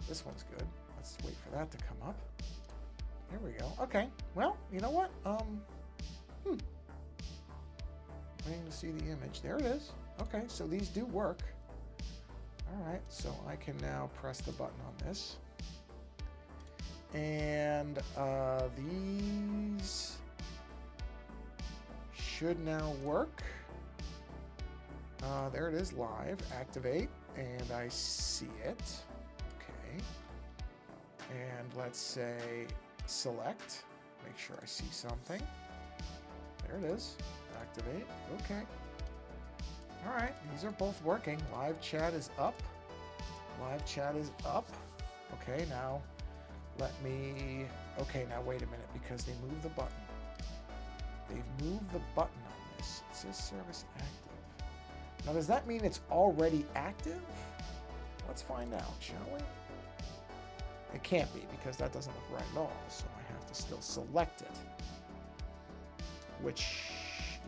This one's good. Let's wait for that to come up. Here we go. Okay. Well, you know what? Waiting to see the image. There it is. Okay, so these do work. All right, so I can now press the button on this. And these should now work. There it is live. Activate, and I see it. Okay. And let's say select. Make sure I see something. There it is. Activate. Okay. All right, these are both working. Live chat is up. Live chat is up. Okay, now let me... Okay, now wait a minute, because they moved the button. They've moved the button on this. It says service active. Now, does that mean it's already active? Let's find out, shall we? It can't be, because that doesn't look right at all, so I have to still select it. Which,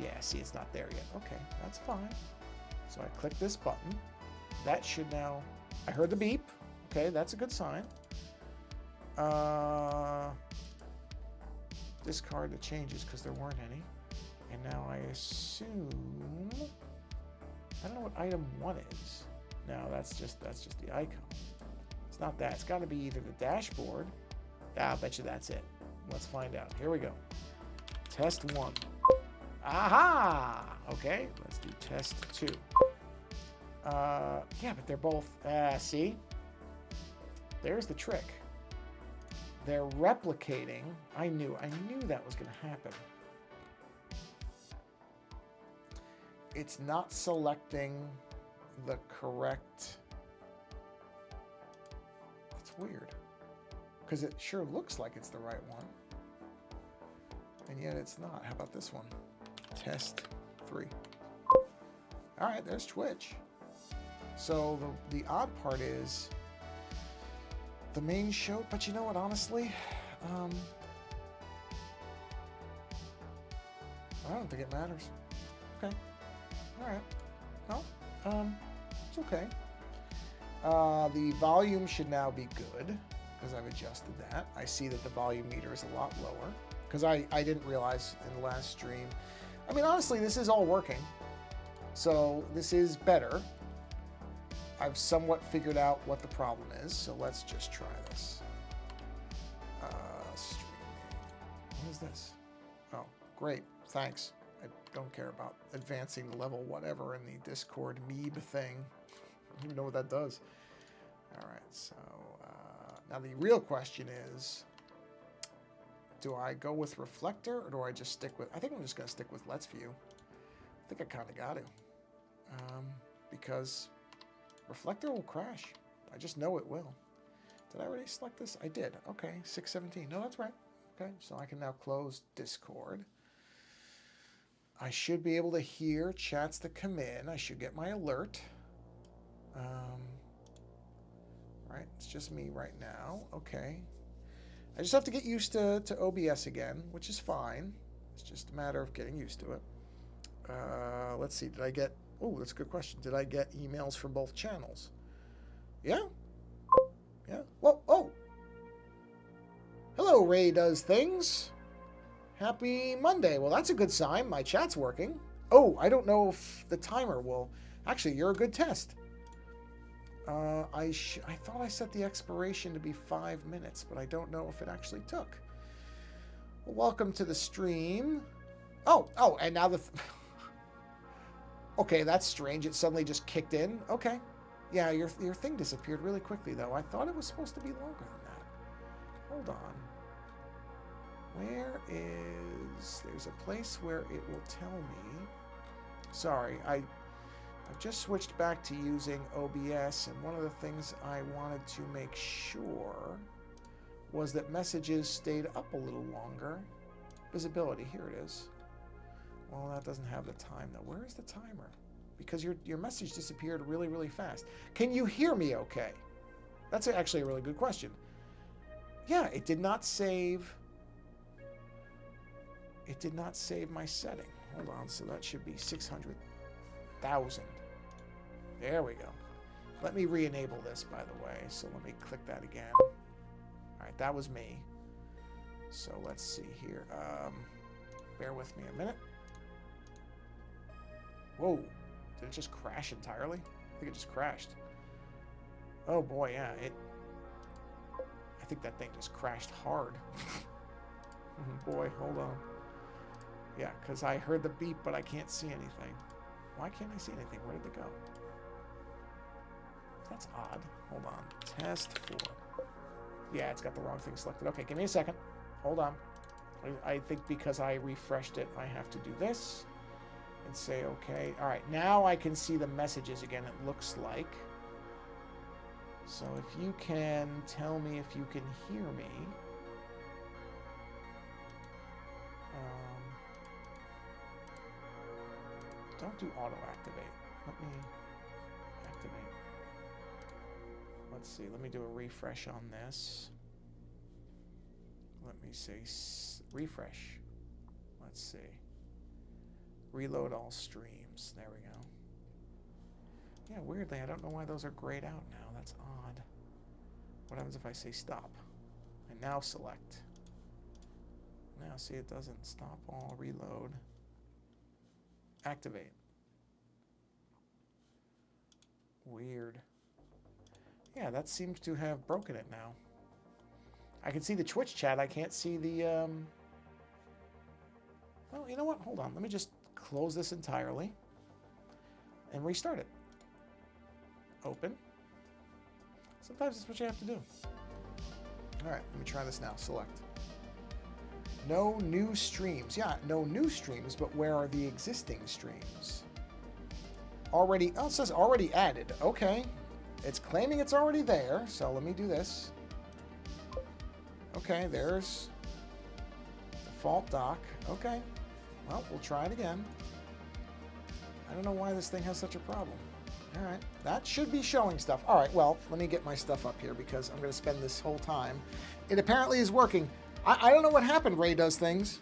yeah, see, it's not there yet. Okay, that's fine. So I click this button. That should now... I heard the beep. Okay, that's a good sign. Discard the changes because there weren't any. And now I assume... I don't know what item 1 is. No, that's just the icon. It's not that. It's got to be either the dashboard. I'll bet you that's it. Let's find out. Here we go. Test 1. Aha! Okay, let's do test 2. Yeah, but they're both... see? There's the trick. They're replicating. I knew that was going to happen. It's not selecting the correct... It's weird. Because it sure looks like it's the right one. And yet it's not. How about this one? Test 3. All right, there's Twitch. So the odd part is the main show, but you know what, honestly, I don't think it matters. Okay. All right. No, it's okay. The volume should now be good because I've adjusted that. I see that the volume meter is a lot lower because I didn't realize in the last stream. I mean, honestly, this is all working. So this is better. I've somewhat figured out what the problem is, so let's just try this. Streaming. What is this? Oh, great. Thanks. I don't care about advancing the level whatever in the Discord Meeb thing. I don't even know what that does. All right, so now the real question is, do I go with Reflector or do I just stick with... I think I'm just going to stick with Let's View. I think I kind of got to. Because Reflector will crash. I just know it will. Did I already select this? I did. Okay, 617. No, that's right. Okay, so I can now close Discord. I should be able to hear chats that come in. I should get my alert. Right, it's just me right now. Okay. I just have to get used to OBS again, which is fine. It's just a matter of getting used to it. Let's see. Did I get... Oh, that's a good question. Did I get emails from both channels? Yeah. Yeah. Well, oh. Hello, Ray Does Things. Happy Monday. Well, that's a good sign. My chat's working. Oh, I don't know if the timer will... Actually, you're a good test. I thought I set the expiration to be 5 minutes, but I don't know if it actually took. Well, welcome to the stream. Oh, and now the... Okay, that's strange. It suddenly just kicked in. Okay. Yeah, your thing disappeared really quickly, though. I thought it was supposed to be longer than that. Hold on. Where is... There's a place where it will tell me... Sorry, I've just switched back to using OBS, and one of the things I wanted to make sure was that messages stayed up a little longer. Visibility, here it is. Well, that doesn't have the time, though. Where is the timer? Because your message disappeared really, really fast. Can you hear me okay? That's actually a really good question. Yeah, it did not save... It did not save my setting. Hold on, so that should be 600,000. There we go. Let me re-enable this, by the way. So let me click that again. All right, that was me. So let's see here. Bear with me a minute. Whoa, did it just crash entirely? I think it just crashed. Oh boy, yeah, I think that thing just crashed hard. Boy, hold on. Yeah, because I heard the beep, but I can't see anything. Why can't I see anything? Where did it go? That's odd. Hold on. Test 4. Yeah, it's got the wrong thing selected. Okay, give me a second. Hold on. I think because I refreshed it, I have to do this and say okay. All right, now I can see the messages again, it looks like. So if you can tell me if you can hear me. Don't do auto activate. Let me activate. Let's see. Let me do a refresh on this. Let me say refresh. Let's see. Reload all streams. There we go. Yeah, weirdly, I don't know why those are grayed out now. That's odd. What happens if I say stop? And now select. Now, see, it doesn't stop all, reload. Activate. Weird. Yeah, that seems to have broken it now. I can see the Twitch chat. I can't see the... Well, you know what? Hold on. Let me just close this entirely and restart it. Open. Sometimes that's what you have to do. All right, let me try this now. Select. No new streams. Yeah, no new streams, but where are the existing streams? Already, oh, it says already added. Okay. It's claiming it's already there, so let me do this. Okay, there's default dock. Okay. Well, we'll try it again. I don't know why this thing has such a problem. All right. That should be showing stuff. All right, well, let me get my stuff up here because I'm going to spend this whole time. It apparently is working. I don't know what happened, Ray Does Things.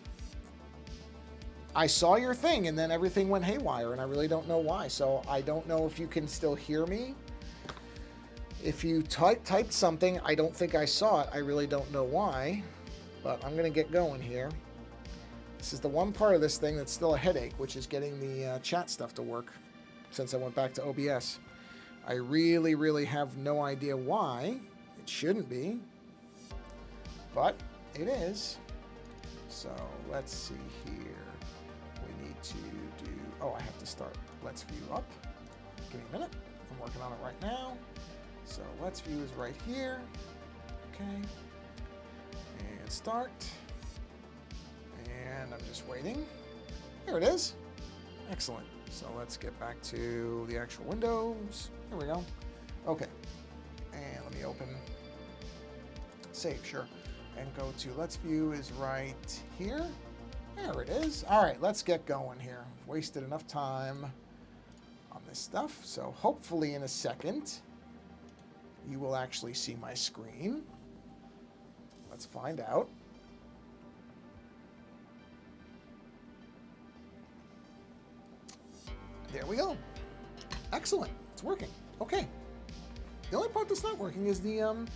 I saw your thing, and then everything went haywire, and I really don't know why. So I don't know if you can still hear me. If you typed something, I don't think I saw it. I really don't know why, but I'm going to get going here. This is the one part of this thing that's still a headache, which is getting the chat stuff to work since I went back to OBS. I really, really have no idea why. It shouldn't be, but it is. So let's see here. We need to do, oh, I have to start Let's View up. Give me a minute. I'm working on it right now. So Let's View is right here. Okay. And start. And I'm just waiting. Here it is. Excellent. So let's get back to the actual windows. Here we go. Okay. And let me open. Save, sure. And go to Let's View is right here. There it is. All right, let's get going here. Wasted enough time on this stuff. So hopefully in a second, you will actually see my screen. Let's find out. There we go. Excellent. It's working. Okay. The only part that's not working is the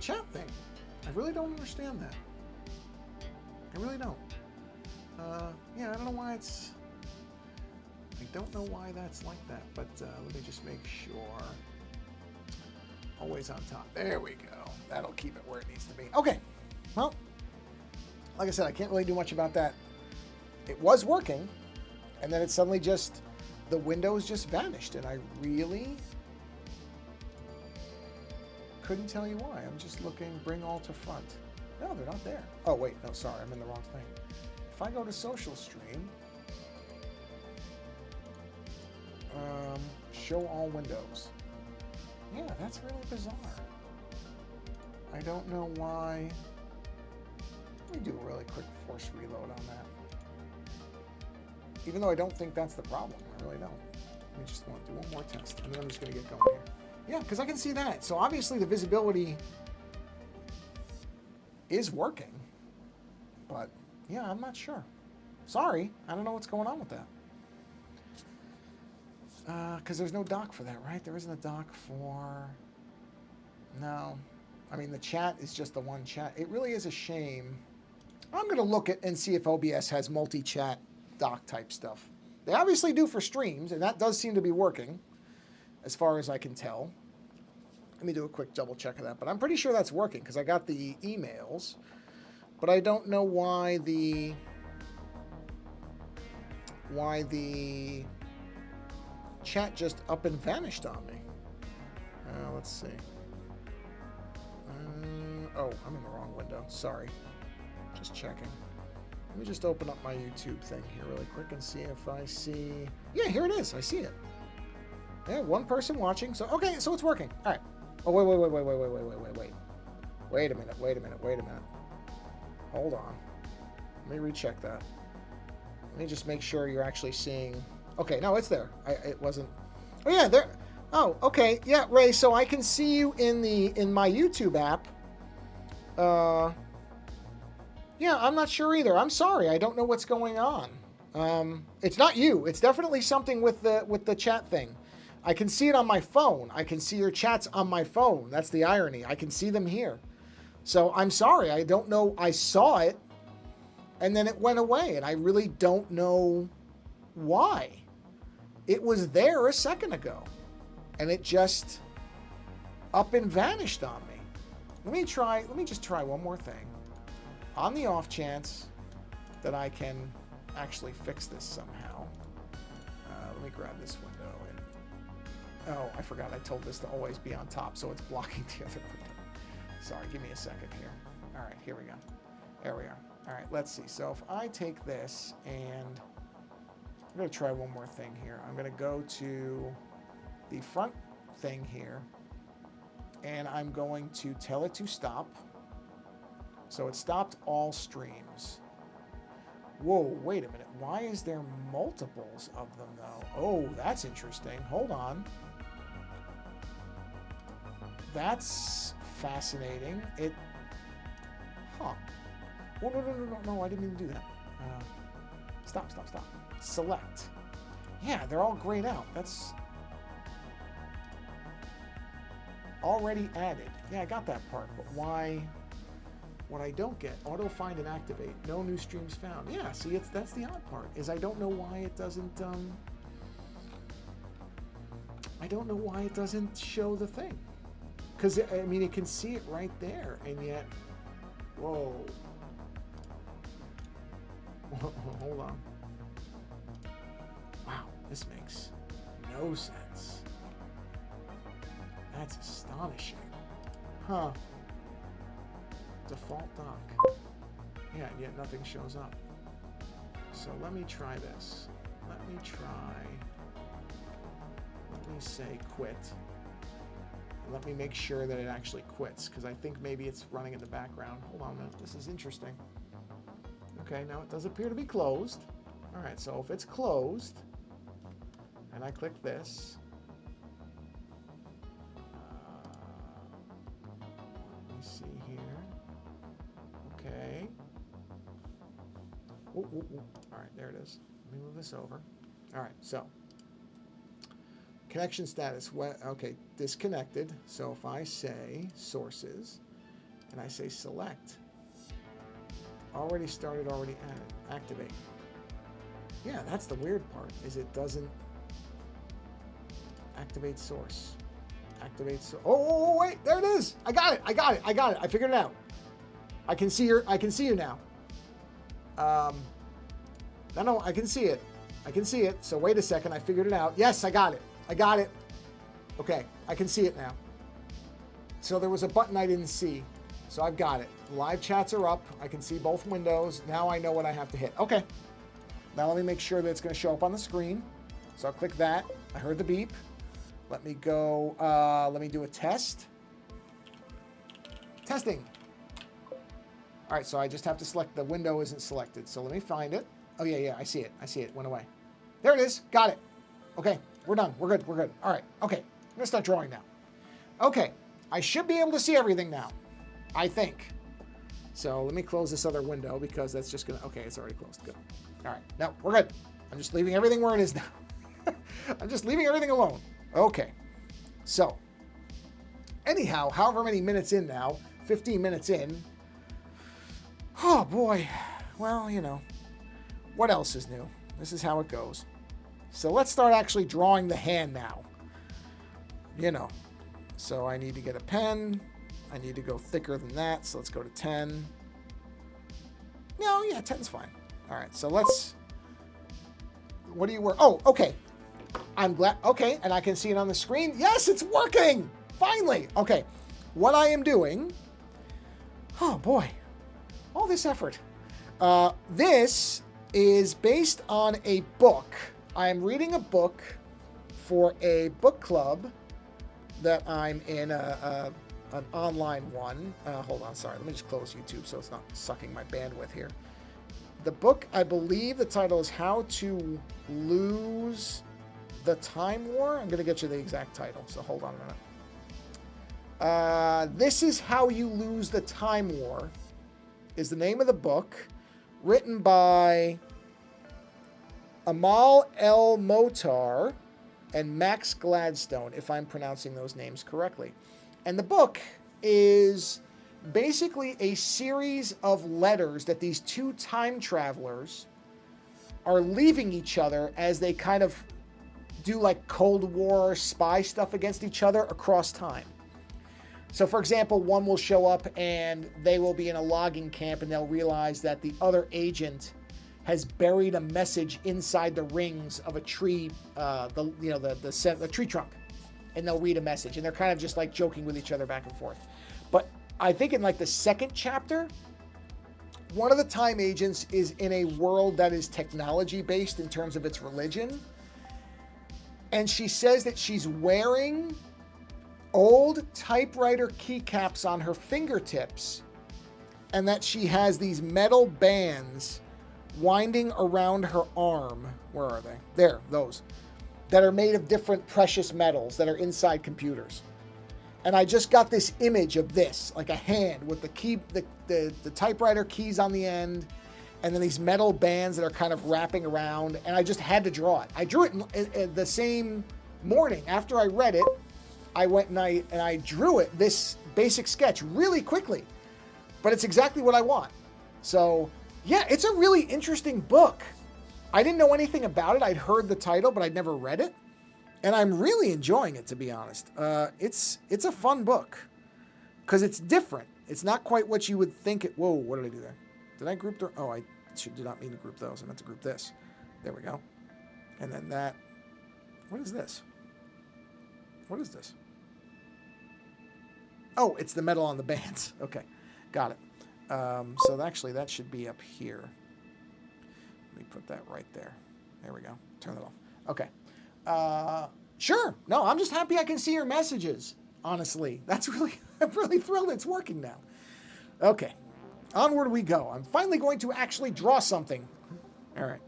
chat thing. I really don't understand that. I really don't. Yeah, I don't know why it's... I don't know why that's like that, but let me just make sure. Always on top. There we go. That'll keep it where it needs to be. Okay. Well, like I said, I can't really do much about that. It was working, and then it suddenly just, the windows just vanished, and I really couldn't tell you why. I'm just looking, bring all to front. No, they're not there. Oh, wait, no, sorry, I'm in the wrong thing. If I go to social stream, show all windows. Yeah, that's really bizarre. I don't know why. Let me do a really quick force reload on that. Even though I don't think that's the problem. I really don't. Let me just want to do one more test, and then I'm just going to get going here. Yeah, because I can see that. So obviously the visibility is working. But, yeah, I'm not sure. Sorry. I don't know what's going on with that. Because there's no dock for that, right? There isn't a dock for... No. I mean, the chat is just the one chat. It really is a shame. I'm going to look at and see if OBS has multi-chat dock type stuff. They obviously do for streams, and that does seem to be working, as far as I can tell. Let me do a quick double check of that. But I'm pretty sure that's working, because I got the emails. But I don't know why the chat just up and vanished on me. Let's see. Oh, I'm in the wrong window. Sorry. Just checking. Let me just open up my YouTube thing here really quick and see if I see... Yeah, here it is. I see it. Yeah, one person watching. So, okay, so it's working. All right. Oh, wait. Wait a minute. Hold on. Let me recheck that. Let me just make sure you're actually seeing... Okay, no, it's there. It wasn't... Oh, yeah, there... Oh, okay. Yeah, Ray, so I can see you in my YouTube app. Yeah, I'm not sure either. I'm sorry. I don't know what's going on. It's not you. It's definitely something with the chat thing. I can see it on my phone. I can see your chats on my phone. That's the irony. I can see them here. So I'm sorry. I don't know. I saw it, and then it went away, and I really don't know why. It was there a second ago, and it just up and vanished on me. Let me just try one more thing. On the off chance that I can actually fix this somehow. Let me grab this window. Oh, I forgot I told this to always be on top, so it's blocking the other window. Sorry, give me a second here. All right, here we go. There we are. All right, let's see. So if I take this and I'm going to try one more thing here. I'm going to go to the front thing here, and I'm going to tell it to stop. So it stopped all streams. Whoa, wait a minute. Why is there multiples of them, though? Oh, that's interesting. Hold on. That's fascinating. Huh. Oh, no, I didn't even do that. Stop. Select. Yeah, they're all grayed out. That's already added. Yeah, I got that part, but why? What I don't get, auto find and activate, no new streams found. Yeah, see, that's the odd part, is I don't know why it doesn't, I don't know why it doesn't show the thing. Because, I mean, it can see it right there, and yet, whoa. Hold on. Wow, this makes no sense. That's astonishing. Huh. Default dock. Yeah, and yet nothing shows up. So let me try this. Let me say quit. And let me make sure that it actually quits, because I think maybe it's running in the background. Hold on a minute. This is interesting. Okay, now it does appear to be closed. All right, so if it's closed, and I click this, let me see here. Okay. Ooh. All right, there it is. Let me move this over. All right, so connection status. Okay, disconnected. So if I say sources and I say select, already started, already added, activate. Yeah, that's the weird part, is it doesn't activate source. Activate source. Oh, wait, there it is. I got it. I figured it out. I can see you now. No, I can see it. So wait a second, I figured it out. Yes, I got it. Okay, I can see it now. So there was a button I didn't see. So I've got it. Live chats are up. I can see both windows. Now I know what I have to hit. Okay. Now let me make sure that it's going to show up on the screen. So I'll click that. I heard the beep. Let me go, let me do a test. Testing. All right, so I just have to select, the window isn't selected. So let me find it. Oh, yeah, I see it. Went away. There it is. Got it. Okay, we're done. We're good. All right, okay. I'm going to start drawing now. Okay, I should be able to see everything now, I think. So let me close this other window, because that's just going to, okay, it's already closed. Good. All right, no, we're good. I'm just leaving everything where it is now. I'm just leaving everything alone. Okay. So, anyhow, however many minutes in now, 15 minutes in. Oh, boy. Well, you know, what else is new? This is how it goes. So let's start actually drawing the hand now. You know, so I need to get a pen. I need to go thicker than that, so let's go to 10. No, yeah, 10's fine. All right, so let's... What do you work? Oh, okay. I'm glad. Okay, and I can see it on the screen. Yes, it's working! Finally! Okay, what I am doing... Oh, boy. All this effort. This is based on a book. I am reading a book for a book club that I'm in, an online one. Hold on, sorry. Let me just close YouTube so it's not sucking my bandwidth here. The book, I believe the title is How to Lose the Time War. I'm going to get you the exact title, so hold on a minute. This is How You Lose the Time War is the name of the book, written by Amal El Motar and Max Gladstone, if I'm pronouncing those names correctly. And the book is basically a series of letters that these two time travelers are leaving each other as they kind of do like Cold War spy stuff against each other across time. So, for example, one will show up and they will be in a logging camp and they'll realize that the other agent has buried a message inside the rings of a tree, the tree trunk, and they'll read a message, and they're kind of just like joking with each other back and forth. But I think in like the second chapter, one of the time agents is in a world that is technology based in terms of its religion, and she says that she's wearing old typewriter keycaps on her fingertips, and that she has these metal bands winding around her arm. Where are they? There, those. That are made of different precious metals that are inside computers. And I just got this image of this, like a hand with the key, the typewriter keys on the end, and then these metal bands that are kind of wrapping around, and I just had to draw it. I drew it in the same morning. After I read it, I went and I drew it, this basic sketch, really quickly. But it's exactly what I want. So, yeah, it's a really interesting book. I didn't know anything about it. I'd heard the title, but I'd never read it. And I'm really enjoying it, to be honest. It's a fun book. Because it's different. It's not quite what you would think it... Whoa, what did I do there? Did I group the... Oh, I did not mean to group those. I meant to group this. There we go. And then that... What is this? What is this? Oh, it's the metal on the bands. Okay, got it. So actually, that should be up here. Let me put that right there. There we go. Turn that off. Okay. Sure. No, I'm just happy I can see your messages. Honestly, I'm really thrilled it's working now. Okay, onward we go. I'm finally going to actually draw something. All right.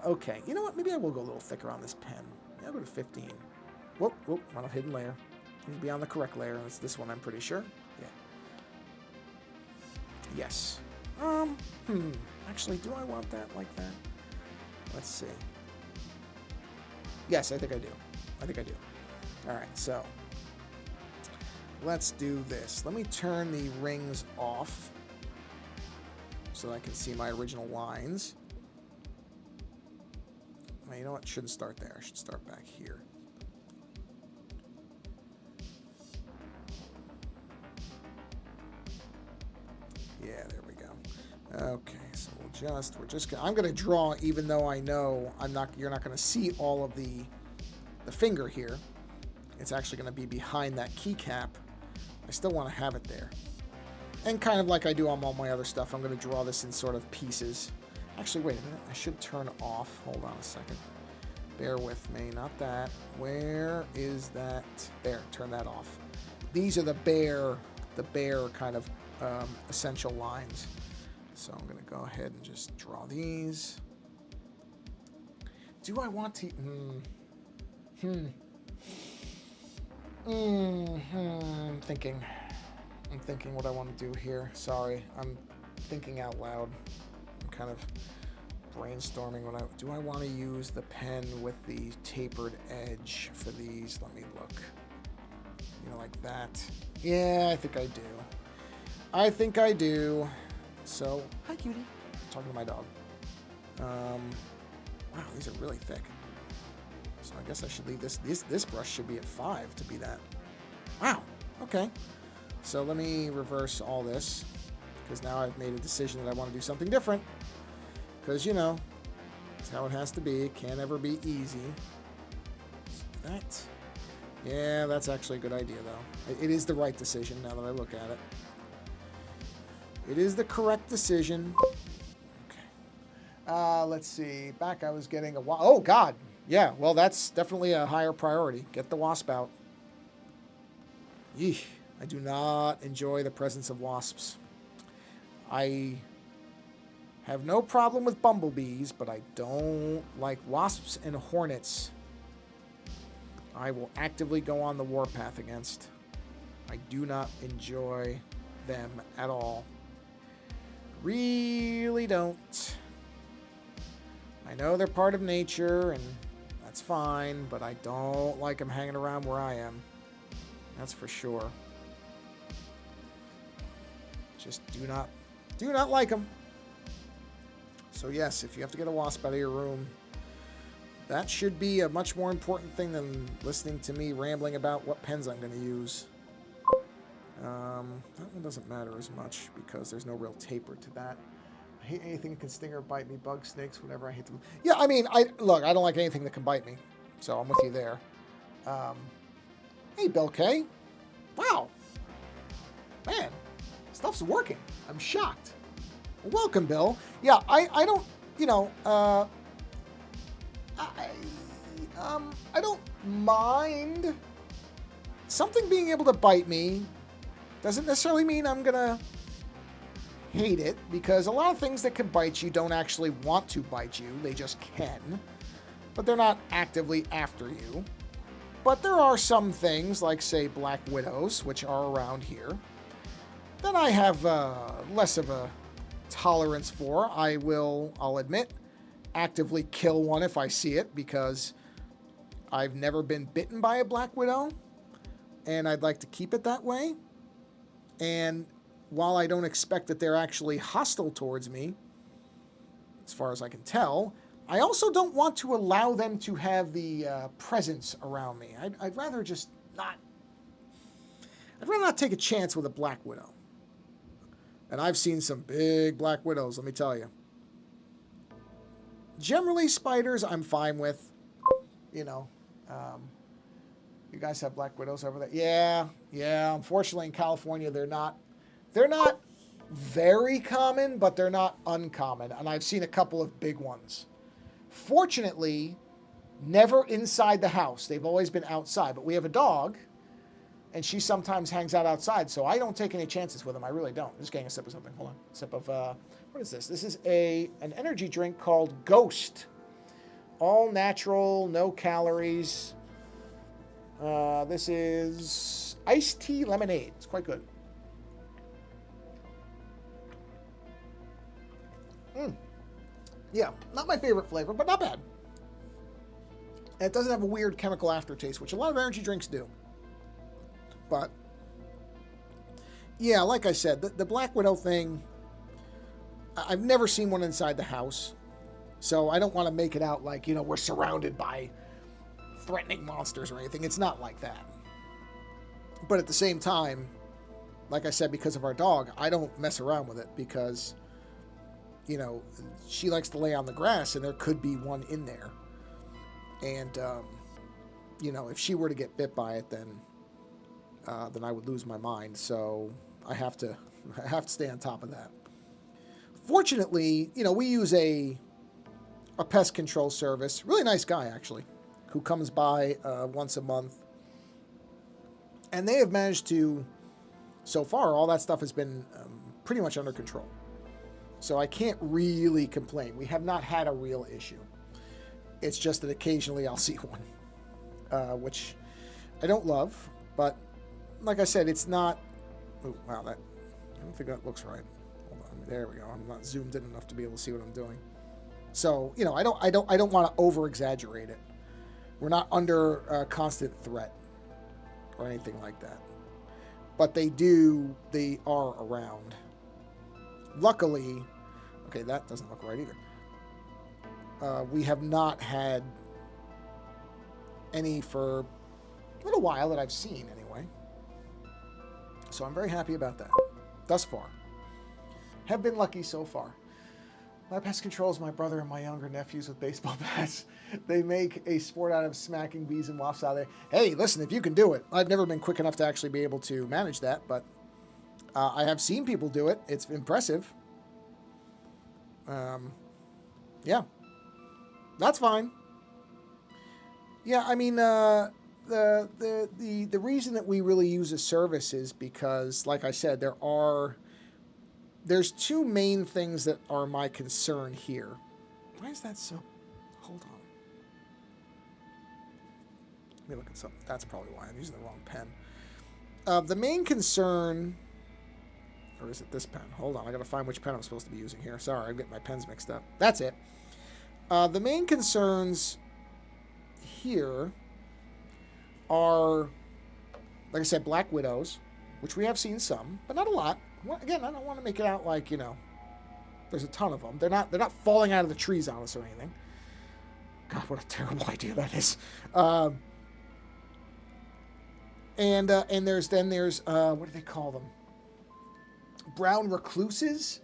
Okay. You know what? Maybe I will go a little thicker on this pen. Maybe I'll go to 15. Whoop, on a hidden layer. Need to be on the correct layer. It's this one, I'm pretty sure. Yeah. Yes. Actually, do I want that like that? Let's see. Yes, I think I do. All right, so let's do this. Let me turn the rings off so that I can see my original lines. Well, you know what? I shouldn't start there. I should start back here. Yeah, there we go. Okay, so I'm going to draw, even though I know you're not going to see all of the finger here. It's actually going to be behind that keycap. I still want to have it there. And kind of like I do on all my other stuff, I'm going to draw this in sort of pieces. Actually, wait a minute. I should turn off. Hold on a second. Bear with me. Not that. Where is that? There. Turn that off. These are the bare kind of essential lines. So I'm going to go ahead and just draw these. Do I want to... I'm thinking what I want to do here. Sorry, I'm thinking out loud. I'm kind of brainstorming. Do I want to use the pen with the tapered edge for these? Let me look. You know, like that. Yeah, I think I do. I think I do. So, hi, cutie. I'm talking to my dog. Wow, these are really thick. So I guess I should leave this. This brush should be at 5 to be that. Wow. Okay. So let me reverse all this, because now I've made a decision that I want to do something different. Because, you know, that's how it has to be. It can't ever be easy. That. Yeah, that's actually a good idea, though. It is the right decision now that I look at it. It is the correct decision. Okay. Let's see. Back I was getting a... Oh, God. Yeah, well, that's definitely a higher priority. Get the wasp out. Yeesh. I do not enjoy the presence of wasps. I have no problem with bumblebees, but I don't like wasps and hornets. I will actively go on the warpath against. I do not enjoy them at all. Really don't. I know they're part of nature, and that's fine, but I don't like them hanging around where I am. That's for sure. Just do not like them. So yes, if you have to get a wasp out of your room, that should be a much more important thing than listening to me rambling about what pens I'm going to use. That one doesn't matter as much because there's no real taper to that. I hate anything that can sting or bite me. Bugs, snakes, whatever. I hate them. Yeah, I mean, look, I don't like anything that can bite me. So I'm with you there. Hey, Bill K. Wow. Man, stuff's working. I'm shocked. Well, welcome, Bill. Yeah, I don't, you know, I don't mind something being able to bite me. Doesn't necessarily mean I'm gonna hate it, because a lot of things that can bite you don't actually want to bite you. They just can, but they're not actively after you. But there are some things, like, say, black widows, which are around here, that I have less of a tolerance for. I'll admit, actively kill one if I see it, because I've never been bitten by a black widow, and I'd like to keep it that way. And while I don't expect that they're actually hostile towards me, as far as I can tell, I also don't want to allow them to have the presence around me. I'd rather just not... I'd rather not take a chance with a black widow. And I've seen some big black widows, let me tell you. Generally, spiders I'm fine with. You know, you guys have black widows over there? Yeah. Unfortunately, in California, they're not very common, but they're not uncommon. And I've seen a couple of big ones. Fortunately, never inside the house. They've always been outside. But we have a dog, and she sometimes hangs out outside, so I don't take any chances with them. I really don't. I'm just getting a sip of something. Hold on. Sip of, what is this? This is an energy drink called Ghost. All natural, no calories. This is iced tea lemonade. It's quite good. Yeah, not my favorite flavor, but not bad. And it doesn't have a weird chemical aftertaste, which a lot of energy drinks do. But, yeah, like I said, the Black Widow thing, I've never seen one inside the house. So I don't want to make it out like, you know, we're surrounded by threatening monsters or anything. It's not like that. But at the same time, like I said, because of our dog, I don't mess around with it because, you know, she likes to lay on the grass and there could be one in there. And, you know, if she were to get bit by it, then I would lose my mind. So I have to stay on top of that. Fortunately, you know, we use a pest control service, really nice guy actually, who comes by once a month. And they have managed to, so far, all that stuff has been pretty much under control. So I can't really complain. We have not had a real issue. It's just that occasionally I'll see one, which I don't love. But like I said, it's not... Oh, wow, I don't think that looks right. Hold on. There we go. I'm not zoomed in enough to be able to see what I'm doing. So, you know, I don't want to over exaggerate it. We're not under constant threat or anything like that. But they are around. Luckily, okay, that doesn't look right either. We have not had any for a little while that I've seen anyway. So I'm very happy about that. Thus far. Have been lucky so far. My pest controls my brother and my younger nephews with baseball bats. They make a sport out of smacking bees and wasps out there. Hey, listen, if you can do it. I've never been quick enough to actually be able to manage that, but I have seen people do it. It's impressive. Yeah. That's fine. Yeah, I mean, the reason that we really use a service is because, like I said, there's two main things that are my concern here. Why is that so? Hold on. Let me look at something. That's probably why I'm using the wrong pen. The main concern, or is it this pen? Hold on, I gotta find which pen I'm supposed to be using here. Sorry, I'm getting my pens mixed up. That's it. The main concerns here are, like I said, black widows, which we have seen some, but not a lot. Again, I don't want to make it out like, you know, there's a ton of them. They're not falling out of the trees on us or anything. God, what a terrible idea that is. And there's what do they call them? Brown recluses,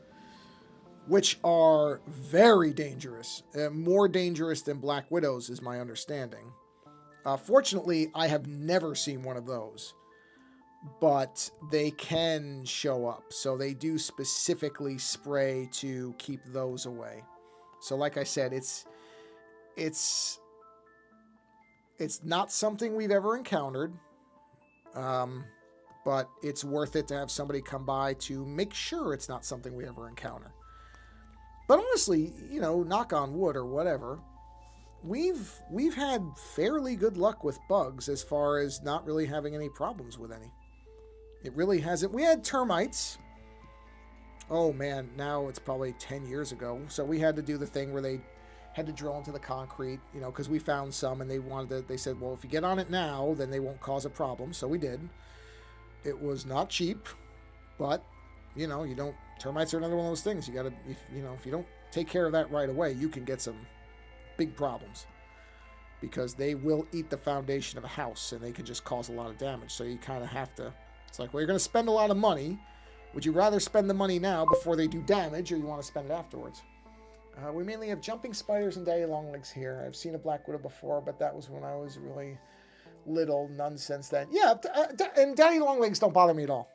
which are very dangerous, more dangerous than black widows, is my understanding. Fortunately, I have never seen one of those. But they can show up. So they do specifically spray to keep those away. So like I said, it's not something we've ever encountered. But it's worth it to have somebody come by to make sure it's not something we ever encounter. But honestly, you know, knock on wood or whatever, we've had fairly good luck with bugs as far as not really having any problems with any. It really hasn't. We had termites. Oh man, now it's probably 10 years ago. So we had to do the thing where they had to drill into the concrete, you know, because we found some and they said, well, if you get on it now, then they won't cause a problem. So we did. It was not cheap, but you know, termites are another one of those things. You got to, if you don't take care of that right away, you can get some big problems because they will eat the foundation of a house and they can just cause a lot of damage. So you kind of have to, it's like, well, you're going to spend a lot of money. Would you rather spend the money now before they do damage, or you want to spend it afterwards? We mainly have jumping spiders and daddy longlegs here. I've seen a black widow before, but that was when I was really little. None since then. Yeah, and daddy longlegs don't bother me at all.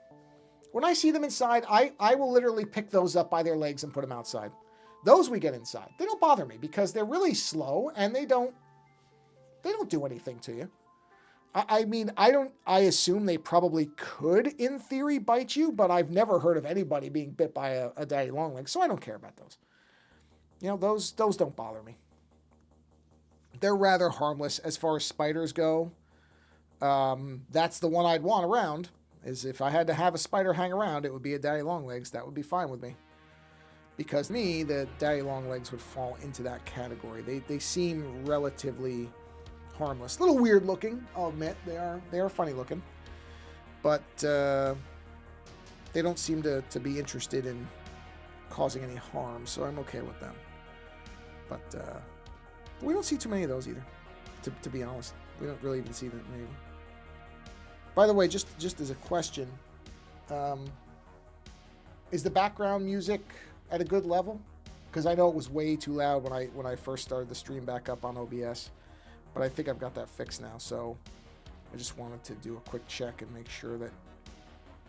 When I see them inside, I will literally pick those up by their legs and put them outside. Those we get inside. They don't bother me because they're really slow and they don't do anything to you. I mean, I assume they probably could, in theory, bite you, but I've never heard of anybody being bit by a daddy longleg, so I don't care about those. You know, those don't bother me. They're rather harmless as far as spiders go. That's the one I'd want around, is if I had to have a spider hang around, it would be a daddy longlegs. That would be fine with me. Because to me, the daddy longlegs would fall into that category. They seem relatively harmless. A little weird looking, I'll admit. They are funny looking. But they don't seem to be interested in causing any harm, so I'm okay with them. But we don't see too many of those either, to be honest. We don't really even see that many. By the way, just as a question, is the background music at a good level? Because I know it was way too loud when I first started the stream back up on OBS. But I think I've got that fixed now, so I just wanted to do a quick check and make sure that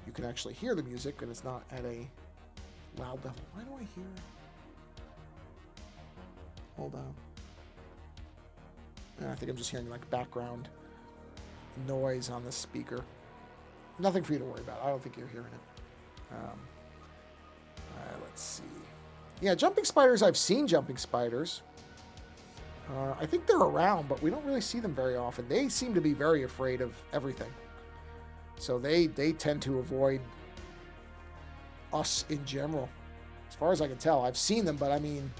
you can actually hear the music and it's not at a loud level. Why do I hear it? Hold on. I think I'm just hearing like background noise on the speaker. Nothing for you to worry about. I don't think you're hearing it. Let's see. Yeah, jumping spiders, I've seen jumping spiders. I think they're around, but we don't really see them very often. They seem to be very afraid of everything. So they tend to avoid us in general. As far as I can tell, I've seen them, but I mean,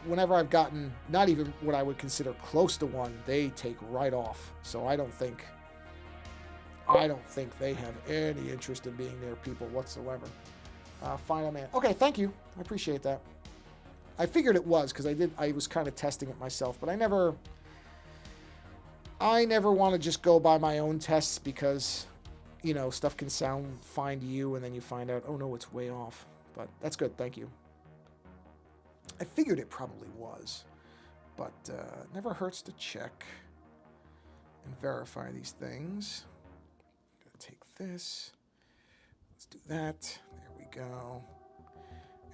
Whenever I've gotten not even what I would consider close to one, they take right off. So I don't think they have any interest in being near people whatsoever. Final man. Okay, thank you. I appreciate that. I figured it was because I was kind of testing it myself, but I never want to just go by my own tests because, you know, stuff can sound fine to you and then you find out, oh no, it's way off. But that's good. Thank you. I figured it probably was, but it never hurts to check and verify these things. I'm going to take this. Let's do that. There we go.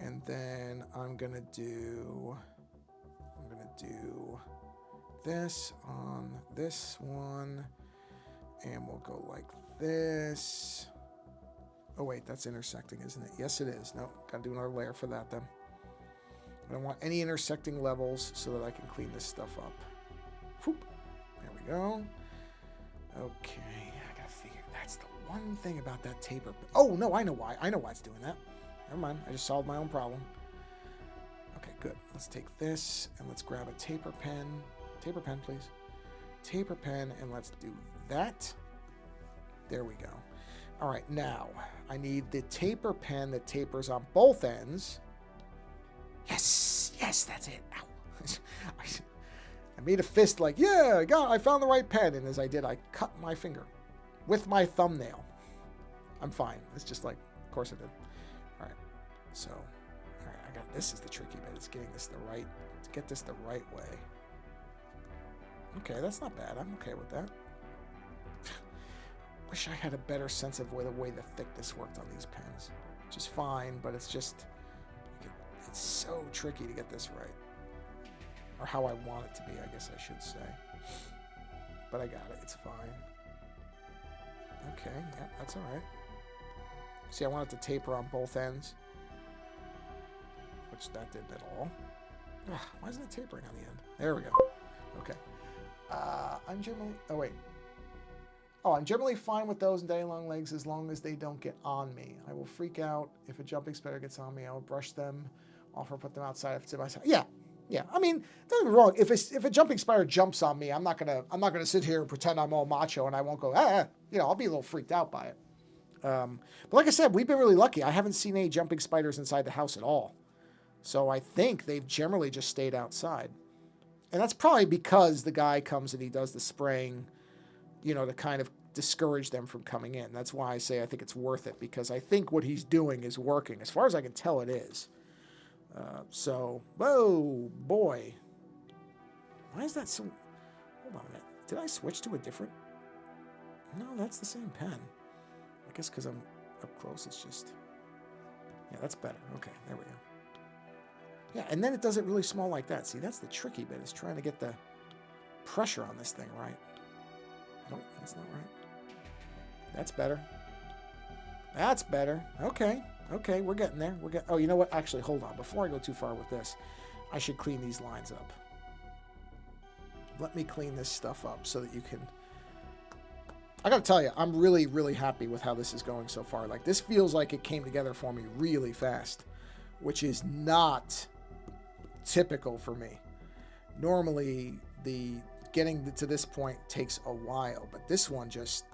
And then I'm going to do this on this one, and we'll go like this. Oh wait, that's intersecting, isn't it? Yes, it is. No, gotta do another layer for that then. I don't want any intersecting levels so that I can clean this stuff up. Whoop. There we go. Okay, I gotta figure. That's the one thing about that taper. Oh no, I know why. I know why it's doing that. Never mind. I just solved my own problem. Okay, good. Let's take this and let's grab a taper pen. Taper pen, please. Taper pen, and let's do that. There we go. All right, now I need the taper pen that tapers on both ends. Yes, yes, that's it. Ow. I made a fist like, yeah, I found the right pen. And as I did, I cut my finger with my thumbnail. I'm fine. It's just like, of course I did. All right, so, all right, this is the tricky bit. It's getting this to get this the right way. Okay, that's not bad. I'm okay with that. Wish I had a better sense of the way the thickness worked on these pens. Which is fine, but it's just, it's so tricky to get this right. Or how I want it to be, I guess I should say. But I got it. It's fine. Okay, yeah, that's all right. See, I want it to taper on both ends. Which that didn't at all. Ugh, why isn't it tapering on the end? There we go. Okay. I'm generally fine with those day-long legs as long as they don't get on me. I will freak out if a jumping spider gets on me. I will brush them off or put them outside if it's in my side. Yeah. I mean, don't get me wrong. If a jumping spider jumps on me, I'm not gonna sit here and pretend I'm all macho and I won't go. I'll be a little freaked out by it. But like I said, we've been really lucky. I haven't seen any jumping spiders inside the house at all. So I think they've generally just stayed outside. And that's probably because the guy comes and he does the spraying, to kind of discourage them from coming in. That's why I say I think it's worth it, because I think what he's doing is working. As far as I can tell, it is. Whoa, boy. Why is that so... Hold on a minute. Did I switch to a different... No, that's the same pen. I guess because I'm up close, it's just... Yeah, that's better. Okay, there we go. Yeah, and then it does it really small like that. See, that's the tricky bit, is trying to get the pressure on this thing right. Nope, that's not right. That's better. That's better. Okay, we're getting there. Oh, you know what? Actually, hold on. Before I go too far with this, I should clean these lines up. Let me clean this stuff up so that you can... I gotta tell you, I'm really, really happy with how this is going so far. Like, this feels like it came together for me really fast, which is not typical for me. Normally, the getting to this point takes a while, but this one just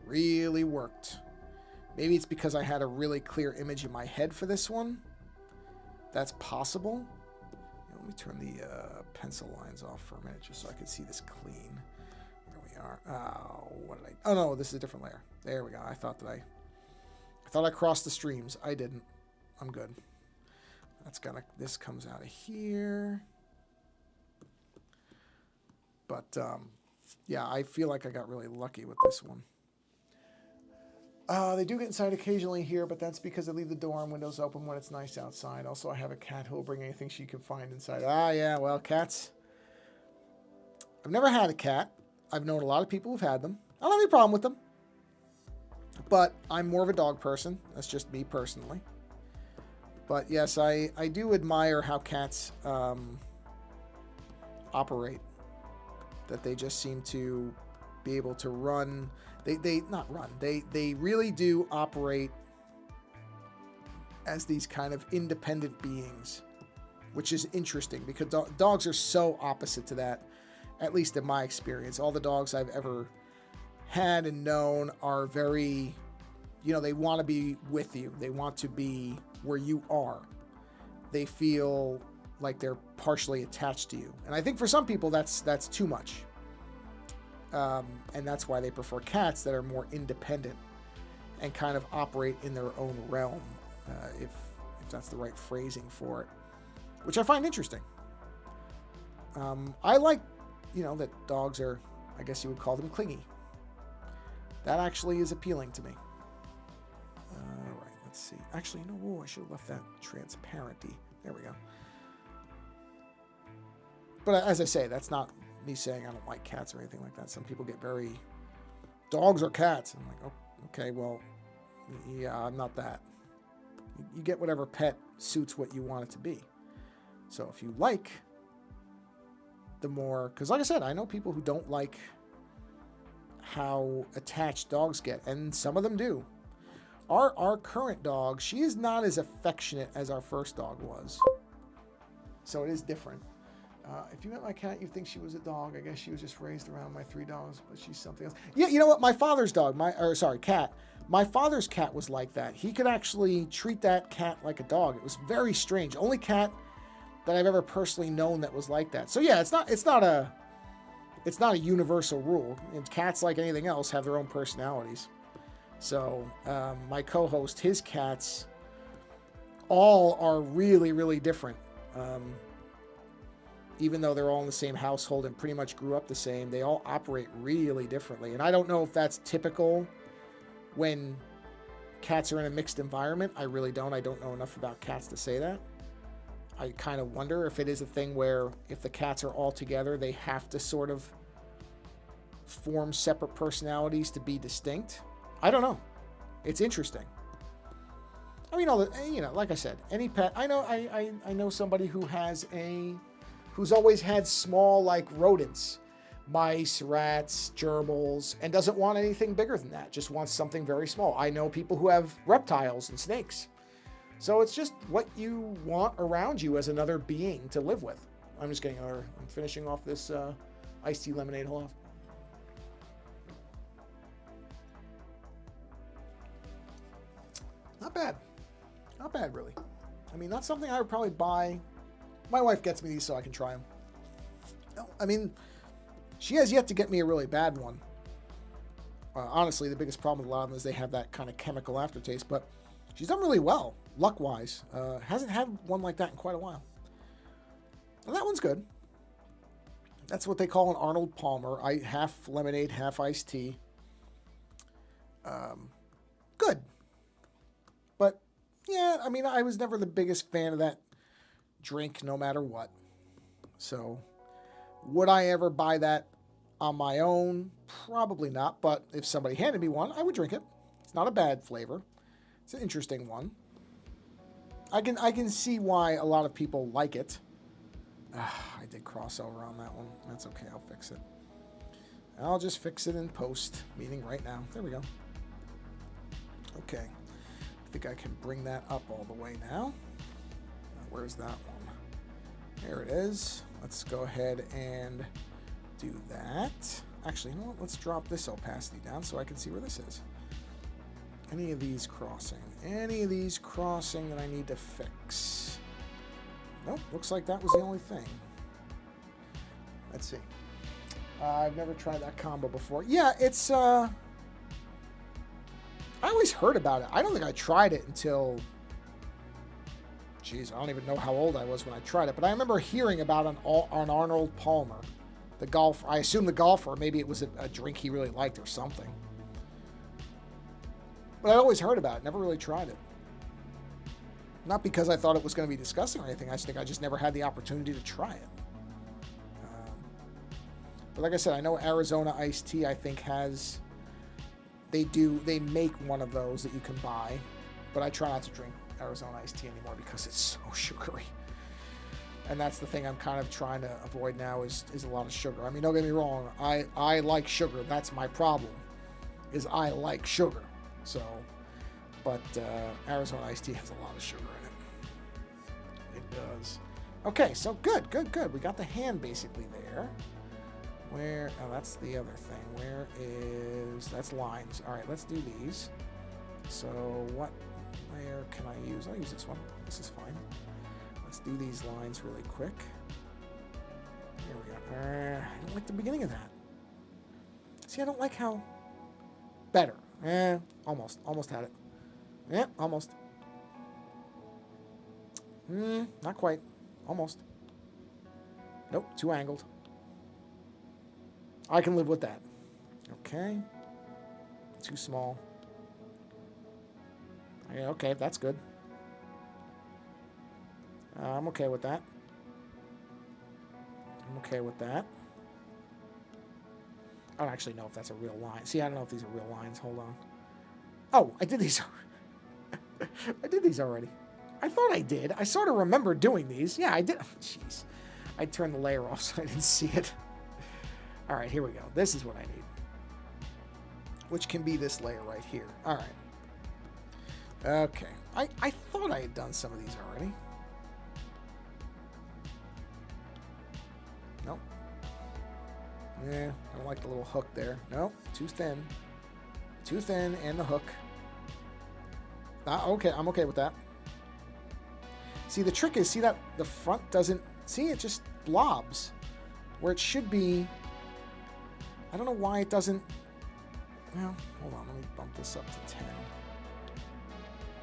really worked. Maybe it's because I had a really clear image in my head for this one. That's possible. Let me turn the pencil lines off for a minute just so I can see this clean. Here we are. Oh, what did I... Oh, no, this is a different layer. There we go. I thought I crossed the streams. I didn't. I'm good. This comes out of here. But, yeah, I feel like I got really lucky with this one. They do get inside occasionally here, but that's because they leave the door and windows open when it's nice outside. Also, I have a cat who will bring anything she can find inside. Ah, yeah, well, cats. I've never had a cat. I've known a lot of people who've had them. I don't have any problem with them. But I'm more of a dog person. That's just me personally. But yes, I do admire how cats operate. That they just seem to be able to run. They really do operate as these kind of independent beings which is interesting because dogs are so opposite to that, at least in my experience. All the dogs I've ever had and known are very, they want to be with you. They want to be where you are. They feel like they're partially attached to you. And I think for some people that's too much. And that's why they prefer cats that are more independent and kind of operate in their own realm, if that's the right phrasing for it, which I find interesting. I like, that dogs are, I guess you would call them clingy. That actually is appealing to me. All right, let's see. Actually, I should have left that transparency. There we go. But as I say, that's not me saying I don't like cats or anything like that. Some people get very, dogs or cats. I'm like, oh, okay, well, yeah, I'm not that. You get whatever pet suits what you want it to be. So if you like the more, because like I said, I know people who don't like how attached dogs get, and some of them do. Our current dog, she is not as affectionate as our first dog was. So it is different. If you met my cat, you'd think she was a dog. I guess she was just raised around my 3 dogs, but she's something else. Yeah, you know what? My father's cat. My father's cat was like that. He could actually treat that cat like a dog. It was very strange. Only cat that I've ever personally known that was like that. So yeah, it's not a universal rule. And cats, like anything else, have their own personalities. So my co-host, his cats, all are really, really different. Even though they're all in the same household and pretty much grew up the same, they all operate really differently. And I don't know if that's typical when cats are in a mixed environment. I really don't. I don't know enough about cats to say that. I kind of wonder if it is a thing where if the cats are all together, they have to sort of form separate personalities to be distinct. I don't know. It's interesting. I mean, like I said, any pet. I know somebody who's always had small, like, rodents, mice, rats, gerbils, and doesn't want anything bigger than that. Just wants something very small. I know people who have reptiles and snakes. So it's just what you want around you as another being to live with. I'm finishing off this iced tea lemonade. Hold on. Not bad. Not bad, really. I mean, not something I would probably buy. My wife gets me these so I can try them. No, I mean, she has yet to get me a really bad one. Honestly, the biggest problem with a lot of them is they have that kind of chemical aftertaste, but she's done really well, luck-wise. Hasn't had one like that in quite a while. And that one's good. That's what they call an Arnold Palmer. Half lemonade, half iced tea. Good. But, yeah, I mean, I was never the biggest fan of that drink no matter what. So would I ever buy that on my own? Probably not, but if somebody handed me one, I would drink it. It's not a bad flavor. It's an interesting one. I can see why a lot of people like it. I did crossover on that one. That's okay, I'll fix it. I'll just fix it in post, meaning right now. There we go. Okay. I think I can bring that up all the way now. Where's that one? There it is. Let's go ahead and do that. Actually, you know what? Let's drop this opacity down so I can see where this is. Any of these crossing? Any of these crossing that I need to fix? Nope, looks like that was the only thing. Let's see. I've never tried that combo before. Yeah, it's, I always heard about it. I don't think I tried it until... Jeez, I don't even know how old I was when I tried it, but I remember hearing about an Arnold Palmer, the golfer. I assume the golfer, maybe it was a drink he really liked or something. But I always heard about it, never really tried it. Not because I thought it was going to be disgusting or anything. I just think I just never had the opportunity to try it. But like I said, I know Arizona iced tea, I think, has... They make one of those that you can buy, but I try not to drink Arizona iced tea anymore because it's so sugary. And that's the thing I'm kind of trying to avoid now is a lot of sugar. I mean, don't get me wrong. I like sugar. That's my problem, is I like sugar. So, but Arizona iced tea has a lot of sugar in it. It does. Okay, so good, good, good. We got the hand basically there. Where, oh, that's the other thing. Where is, that's lines. All right, let's do these. So what layer can I use? I'll use this one. This is fine. Let's do these lines really quick. Here we go. I don't like the beginning of that. See, I don't like how, better. Almost had it. Yeah, almost. Not quite. Almost. Nope, too angled. I can live with that. Okay. Too small. Yeah, okay, that's good. I'm okay with that. I'm okay with that. I don't actually know if that's a real line. See, I don't know if these are real lines. Hold on. Oh, I did these. I did these already. I thought I did. I sort of remember doing these. Yeah, I did. Jeez. I turned the layer off so I didn't see it. All right, here we go. This is what I need. Which can be this layer right here. All right. Okay. I thought I had done some of these already. Nope. Yeah, I don't like the little hook there. Nope, too thin. Too thin, and the hook. Okay, I'm okay with that. See, the trick is, see that the front doesn't, see, it just blobs. Where it should be, I don't know why it doesn't, well, hold on, let me bump this up to 10.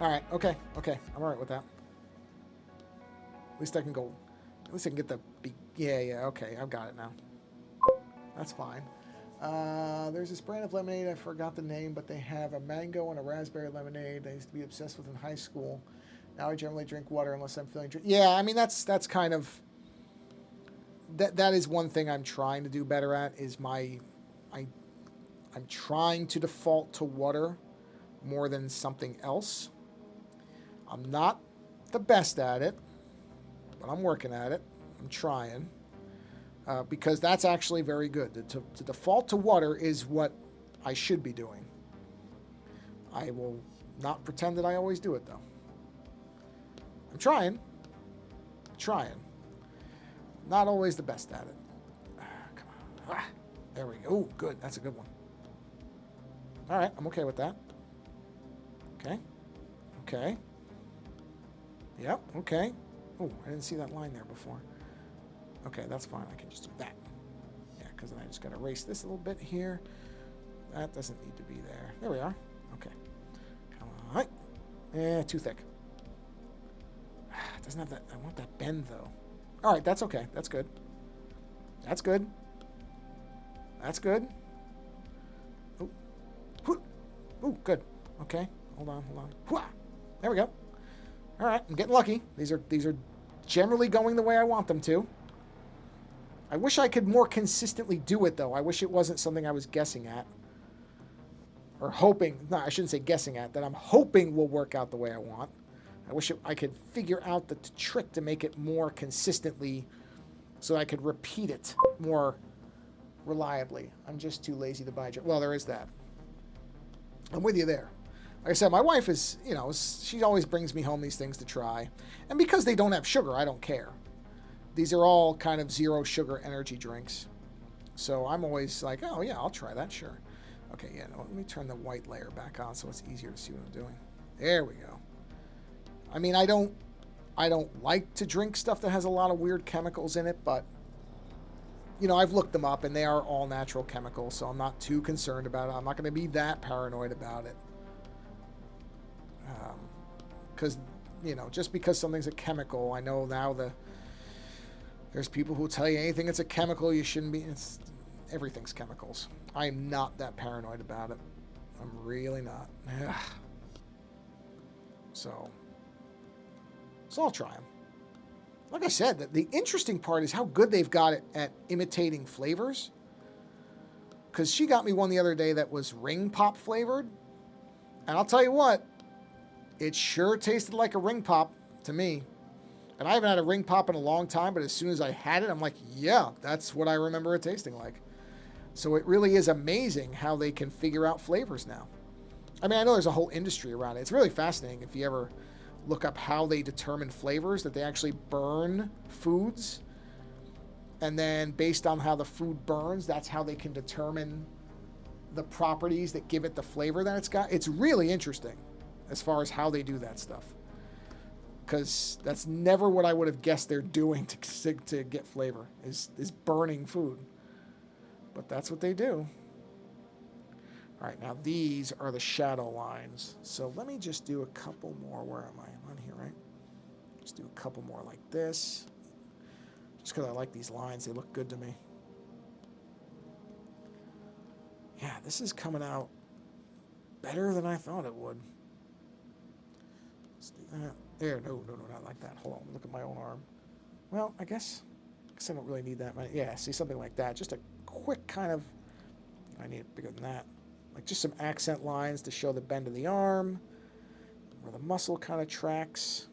All right, okay, I'm all right with that. At least I can go, at least I can get the, yeah, okay, I've got it now. That's fine. There's this brand of lemonade, I forgot the name, but they have a mango and a raspberry lemonade I used to be obsessed with in high school. Now I generally drink water unless I'm feeling drink. Yeah, I mean, that's kind of, that is one thing I'm trying to do better at, is I'm trying to default to water more than something else. I'm not the best at it, but I'm working at it. I'm trying. Because that's actually very good. To default to water is what I should be doing. I will not pretend that I always do it, though. I'm trying. Not always the best at it. Come on. There we go. Oh, good. That's a good one. All right, I'm okay with that. Okay. Yep, okay. Oh, I didn't see that line there before. Okay, that's fine. I can just do that. Yeah, because then I just got to erase this a little bit here. That doesn't need to be there. There we are. Okay. Come on. Yeah, too thick. It doesn't have that. I want that bend, though. All right, that's okay. That's good. That's good. Ooh, good. Okay. Hold on. There we go. All right, I'm getting lucky. These are generally going the way I want them to. I wish I could more consistently do it, though. I wish it wasn't something I was guessing at. Or hoping. No, I shouldn't say guessing at. That I'm hoping will work out the way I want. I wish I could figure out the trick to make it more consistently so I could repeat it more reliably. I'm just too lazy to buy. Well, there is that. I'm with you there. Like I said, my wife is, she always brings me home these things to try. And because they don't have sugar, I don't care. These are all kind of zero sugar energy drinks. So I'm always like, oh yeah, I'll try that, sure. Okay, yeah, no, let me turn the white layer back on so it's easier to see what I'm doing. There we go. I mean, I don't like to drink stuff that has a lot of weird chemicals in it, but I've looked them up and they are all natural chemicals, so I'm not too concerned about it. I'm not going to be that paranoid about it. Because, just because something's a chemical, I know now there's people who tell you anything that's a chemical, you shouldn't be. Everything's chemicals. I am not that paranoid about it. I'm really not. So I'll try them. Like I said, the interesting part is how good they've got it at imitating flavors. Because she got me one the other day that was ring pop flavored. And I'll tell you what, it sure tasted like a ring pop to me. And I haven't had a ring pop in a long time, but as soon as I had it, I'm like, yeah, that's what I remember it tasting like. So it really is amazing how they can figure out flavors now. I mean, I know there's a whole industry around it. It's really fascinating if you ever look up how they determine flavors, that they actually burn foods. And then based on how the food burns, that's how they can determine the properties that give it the flavor that it's got. It's really interesting as far as how they do that stuff. Because that's never what I would have guessed they're doing to get flavor, is burning food. But that's what they do. All right, now these are the shadow lines. So let me just do a couple more. Where am I? I'm on here, right? Just do a couple more like this. Just because I like these lines. They look good to me. Yeah, this is coming out better than I thought it would. Let's do that. There, no, not like that. Hold on, look at my own arm. Well, I guess I don't really need that many. Yeah, see, something like that. Just a quick kind of, I need it bigger than that. Like just some accent lines to show the bend of the arm, where the muscle kind of tracks.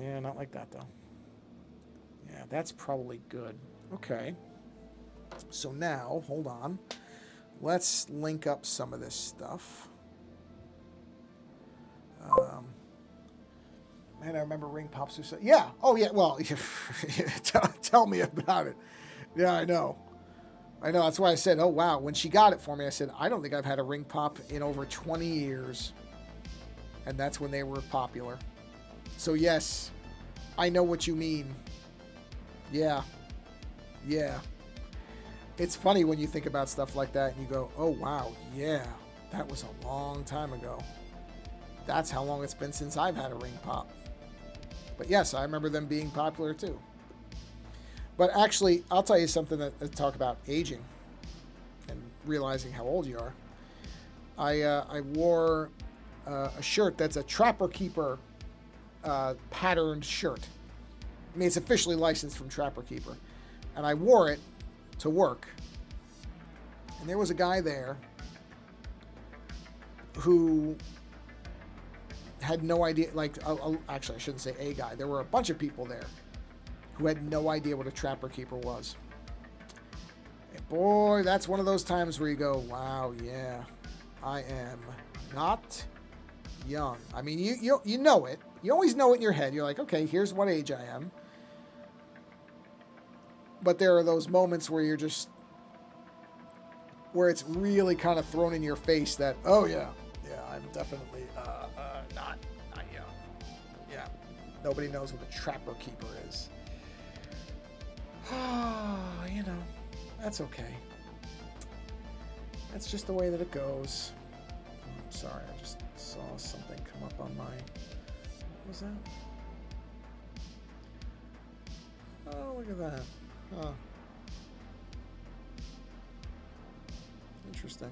Yeah, not like that though. Yeah, that's probably good. Okay. So now, hold on. Let's link up some of this stuff. Man, I remember Ring Pops who said, yeah, oh yeah, well, tell me about it. Yeah, I know. That's why I said, oh wow, when she got it for me, I said, I don't think I've had a Ring Pop in over 20 years. And that's when they were popular. So yes, I know what you mean. Yeah. It's funny when you think about stuff like that and you go, oh wow, yeah, that was a long time ago. That's how long it's been since I've had a Ring Pop. But yes, I remember them being popular too. But actually, I'll tell you something that talk about aging and realizing how old you are. I wore a shirt that's a Trapper Keeper patterned shirt. I mean, it's officially licensed from Trapper Keeper. And I wore it to work. And there was a guy there who had no idea, like, actually, I shouldn't say a guy. There were a bunch of people there who had no idea what a Trapper Keeper was. And boy, that's one of those times where you go, wow, yeah, I am not young. I mean, you know it. You always know it in your head. You're like, okay, here's what age I am. But there are those moments where you're just, where it's really kind of thrown in your face that, oh yeah, I'm definitely not young. Yeah, nobody knows what a Trapper Keeper is. Oh, that's okay. That's just the way that it goes. I'm sorry, I just saw something come up on my, what was that? Oh, look at that. Huh. Interesting.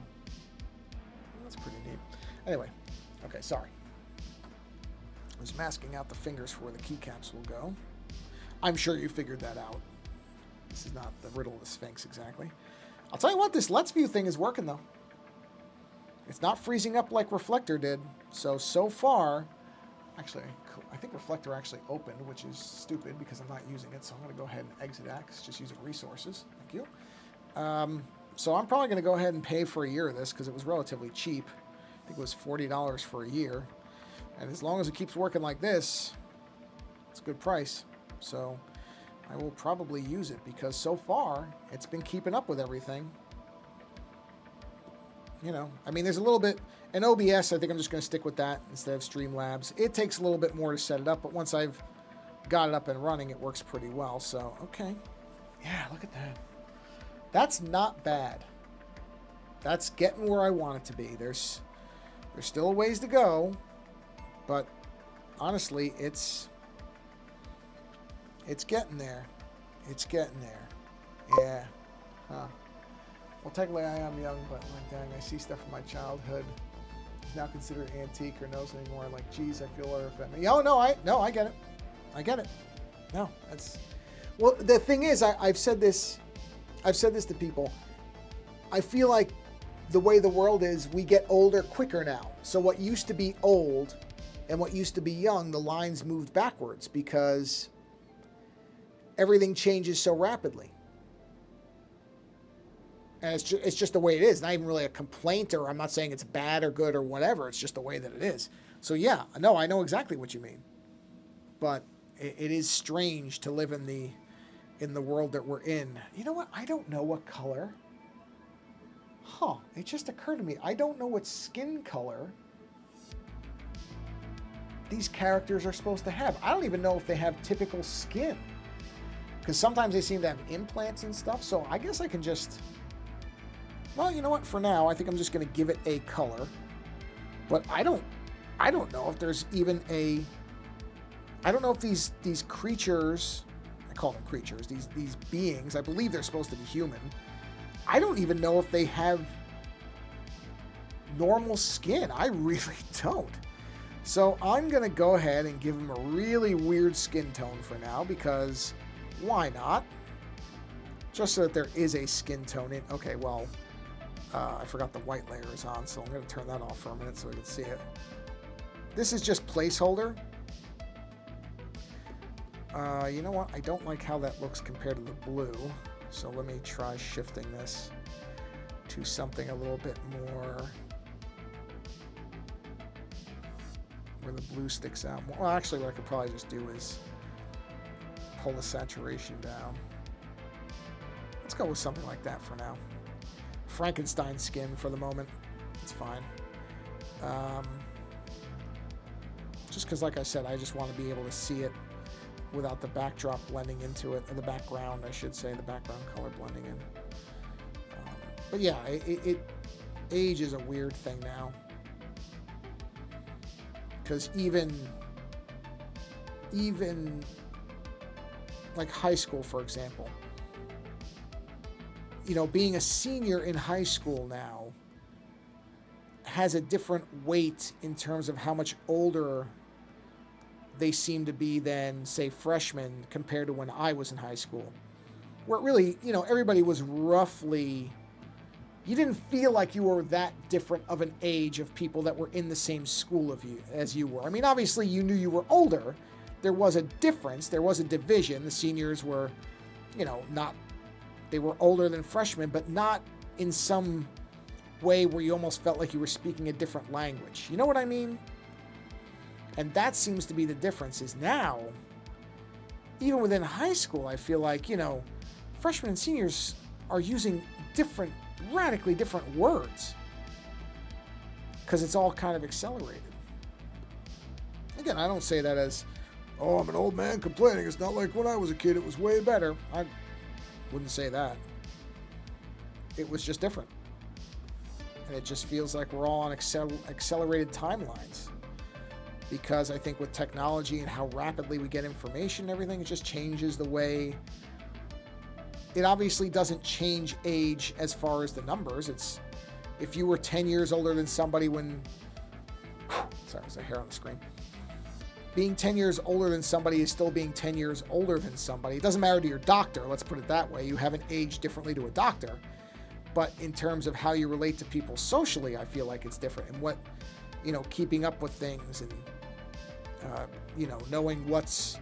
That's pretty neat. Anyway, okay, sorry. I was masking out the fingers for where the keycaps will go. I'm sure you figured that out. This is not the riddle of the Sphinx exactly. I'll tell you what, this Let's View thing is working though. It's not freezing up like Reflector did. So far, actually, I think Reflector actually opened, which is stupid because I'm not using it. So I'm going to go ahead and exit that because it's just using resources. Thank you. So I'm probably going to go ahead and pay for a year of this because it was relatively cheap. I think it was $40 for a year. And as long as it keeps working like this, it's a good price. So I will probably use it because so far it's been keeping up with everything. I mean, there's a little bit, in OBS, I think I'm just going to stick with that instead of Streamlabs. It takes a little bit more to set it up, but once I've got it up and running, it works pretty well. So, okay. Yeah, look at that. That's not bad. That's getting where I want it to be. There's still a ways to go, but honestly, it's getting there. It's getting there. Yeah. Huh. Well, technically I am young, but like, dang, I see stuff from my childhood. It's now considered antique or knows anymore. Like, geez, I feel or offend me. Oh, no, I get it. I get it. No, that's... Well, the thing is, I've said this to people. I feel like the way the world is, we get older quicker now. So what used to be old and what used to be young, the lines moved backwards because everything changes so rapidly. And it's just the way it is. Not even really a complaint, or I'm not saying it's bad or good or whatever. It's just the way that it is. So yeah, no, I know exactly what you mean. But it is strange to live in the world that we're in. You know what? I don't know what color. Huh, it just occurred to me. I don't know what skin color these characters are supposed to have. I don't even know if they have typical skin. Because sometimes they seem to have implants and stuff. So I guess I can just... Well, you know what? For now, I think I'm just going to give it a color. But I don't know if there's even a... I don't know if these creatures... I call them creatures. These beings, I believe they're supposed to be human. I don't even know if they have normal skin. I really don't. So I'm going to go ahead and give them a really weird skin tone for now, because why not? Just so that there is a skin tone in. Okay, well, I forgot the white layer is on, so I'm going to turn that off for a minute so we can see it. This is just placeholder. You know what? I don't like how that looks compared to the blue. So let me try shifting this to something a little bit more where the blue sticks out more. Well, actually, what I could probably just do is pull the saturation down. Let's go with something like that for now. Frankenstein skin for the moment. It's fine. Just because, like I said, I just want to be able to see it without the backdrop blending into it, or the background, I should say, the background color blending in. But yeah, age is a weird thing now. Because even like high school, for example, you know, being a senior in high school now has a different weight in terms of how much older they seem to be than, say, freshmen compared to when I was in high school. Where it really, you know, everybody was roughly... You didn't feel like you were that different of an age of people that were in the same school as you were. I mean, obviously, you knew you were older. There was a difference. There was a division. The seniors were, you know, not... They were older than freshmen, but not in some way where you almost felt like you were speaking a different language. You know what I mean? And that seems to be the difference, is now, even within high school, I feel like, you know, freshmen and seniors are using different, radically different words. Because it's all kind of accelerated. Again, I don't say that as, oh, I'm an old man complaining. It's not like when I was a kid, it was way better. I wouldn't say that. It was just different. And it just feels like we're all on accelerated timelines. Because I think with technology and how rapidly we get information and everything, it just changes the way... It obviously doesn't change age as far as the numbers. It's... If you were 10 years older than somebody when... Sorry, there's a hair on the screen. Being 10 years older than somebody is still being 10 years older than somebody. It doesn't matter to your doctor, let's put it that way. You haven't aged differently to a doctor. But in terms of how you relate to people socially, I feel like it's different. And what, you know, keeping up with things and... you know, knowing what's,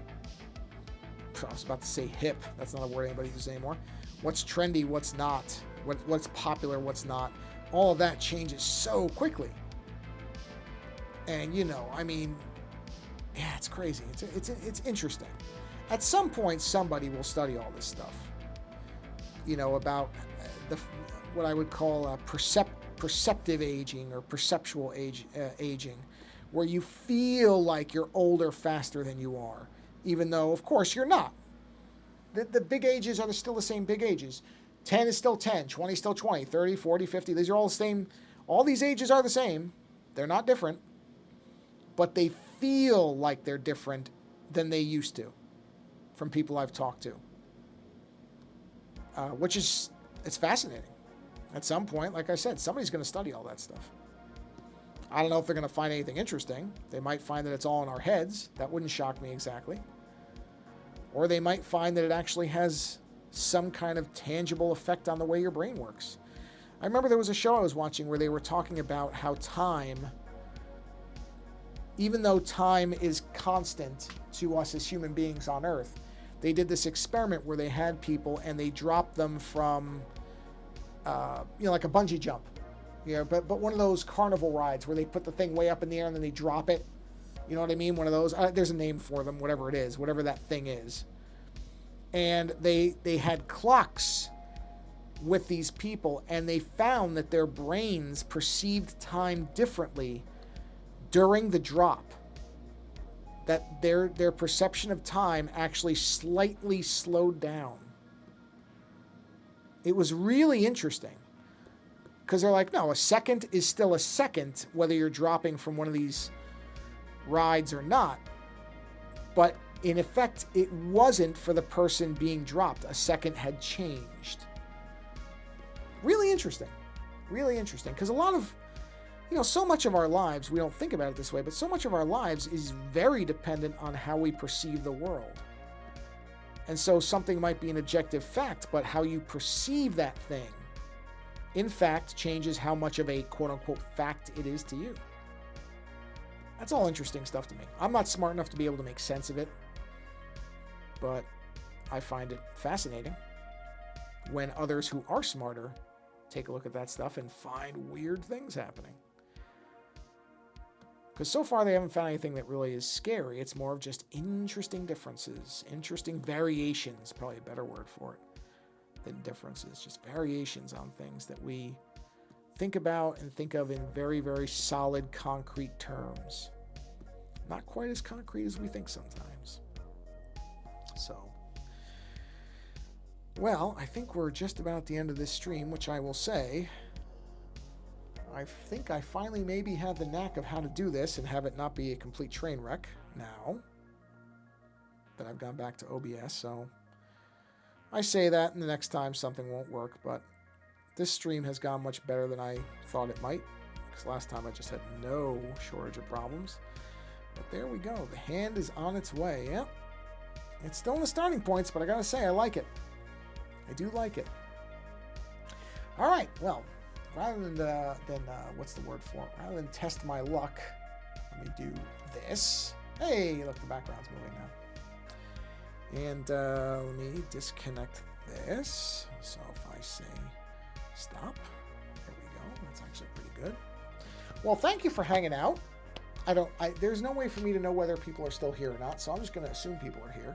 I was about to say hip. That's not a word anybody uses anymore. What's trendy, what's not, what's popular, what's not. All of that changes so quickly. And, you know, I mean, yeah, it's crazy. It's interesting. At some point, somebody will study all this stuff. You know, about what I would call perceptive aging or perceptual aging. Where you feel like you're older faster than you are, even though, of course, you're not. The big ages are still the same big ages. 10 is still 10, 20 is still 20, 30, 40, 50. These are all the same. All these ages are the same. They're not different. But they feel like they're different than they used to from people I've talked to. Which is, it's fascinating. At some point, like I said, somebody's going to study all that stuff. I don't know if they're going to find anything interesting. They might find that it's all in our heads. That wouldn't shock me exactly. Or they might find that it actually has some kind of tangible effect on the way your brain works. I remember there was a show I was watching where they were talking about how time, even though time is constant to us as human beings on Earth, they did this experiment where they had people and they dropped them from, you know, like a bungee jump. Yeah, but one of those carnival rides where they put the thing way up in the air and then they drop it. You know what I mean? One of those. There's a name for them, whatever it is, whatever that thing is. And they had clocks with these people, and they found that their brains perceived time differently during the drop. That their perception of time actually slightly slowed down. It was really interesting. Because they're like, no, a second is still a second, whether you're dropping from one of these rides or not. But in effect, it wasn't for the person being dropped. A second had changed. Really interesting. Really interesting. Because a lot of, so much of our lives, we don't think about it this way, but so much of our lives is very dependent on how we perceive the world. And so something might be an objective fact, but how you perceive that thing, in fact, changes how much of a quote-unquote fact it is to you. That's all interesting stuff to me. I'm not smart enough to be able to make sense of it, but I find it fascinating when others who are smarter take a look at that stuff and find weird things happening. Because so far they haven't found anything that really is scary. It's more of just interesting differences, interesting variations, probably a better word for it than differences, just variations on things that we think about and think of in very, very solid, concrete terms. Not quite as concrete as we think sometimes. So, well, I think we're just about at the end of this stream, which I will say, I think I finally maybe have the knack of how to do this and have it not be a complete train wreck now that I've gone back to OBS. So I say that, and the next time something won't work, but this stream has gone much better than I thought it might, because last time I just had no shortage of problems. But there we go. The hand is on its way. Yep. It's still in the starting points, but I gotta say, I like it. I do like it. All right. Well, rather than what's the word for it? Rather than test my luck, let me do this. Hey, look, the background's moving now. And let me disconnect this. So if I say stop, there we go. That's actually pretty good. Well, thank you for hanging out. There's no way for me to know whether people are still here or not, so I'm just going to assume people are here.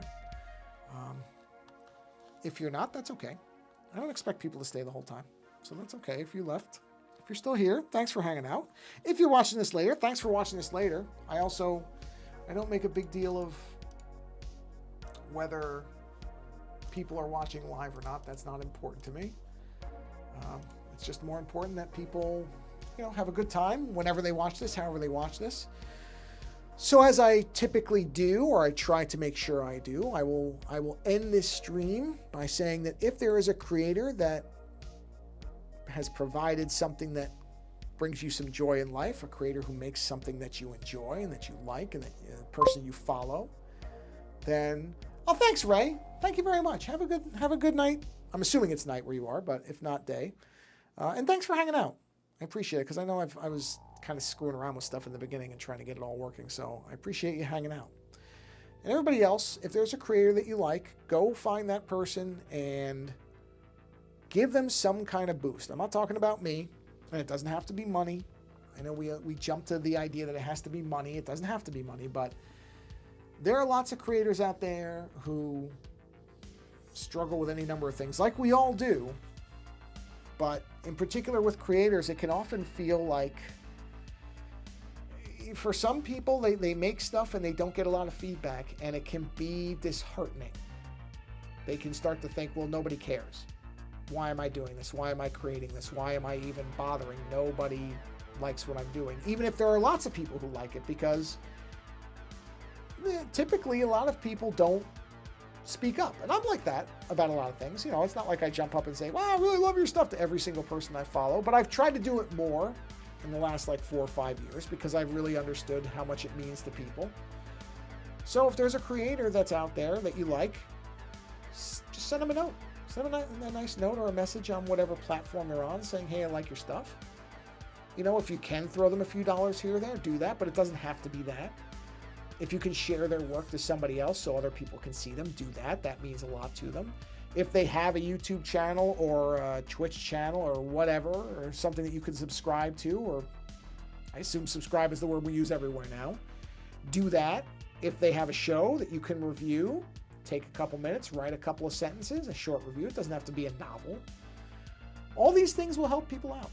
If you're not, that's okay. I don't expect people to stay the whole time, so that's okay if you left. If you're still here, thanks for hanging out. If you're watching this later, thanks for watching this later. I don't make a big deal of whether people are watching live or not. That's not important to me. It's just more important that people, have a good time whenever they watch this, however they watch this. So as I typically do, or I try to make sure I do, I will end this stream by saying that if there is a creator that has provided something that brings you some joy in life, a creator who makes something that you enjoy and that you like, and that the person you follow, then, oh, thanks, Ray. Thank you very much. Have a good night. I'm assuming it's night where you are, but if not, day. And thanks for hanging out. I appreciate it, because I know I was kind of screwing around with stuff in the beginning and trying to get it all working, so I appreciate you hanging out. And everybody else, if there's a creator that you like, go find that person and give them some kind of boost. I'm not talking about me, and it doesn't have to be money. I know we jump to the idea that it has to be money. It doesn't have to be money, but there are lots of creators out there who struggle with any number of things, like we all do. But in particular with creators, it can often feel like, for some people, they make stuff and they don't get a lot of feedback, and it can be disheartening. They can start to think, well, nobody cares. Why am I doing this? Why am I creating this? Why am I even bothering? Nobody likes what I'm doing. Even if there are lots of people who like it, because typically a lot of people don't speak up. And I'm like that about a lot of things. It's not like I jump up and say, wow, I really love your stuff to every single person I follow, but I've tried to do it more in the last 4 or 5 years, because I've really understood how much it means to people. So if there's a creator that's out there that you like, just send them a note. Send them a nice note or a message on whatever platform you're on saying, hey, I like your stuff. If you can throw them a few dollars here or there, do that, but it doesn't have to be that. If you can share their work to somebody else so other people can see them, do that. That means a lot to them. if they have a YouTube channel or a Twitch channel or whatever, or something that you can subscribe to, or I assume subscribe is the word we use everywhere now. Do that. If they have a show that you can review, take a couple minutes, write a couple of sentences, a short review. It doesn't have to be a novel. All these things will help people out.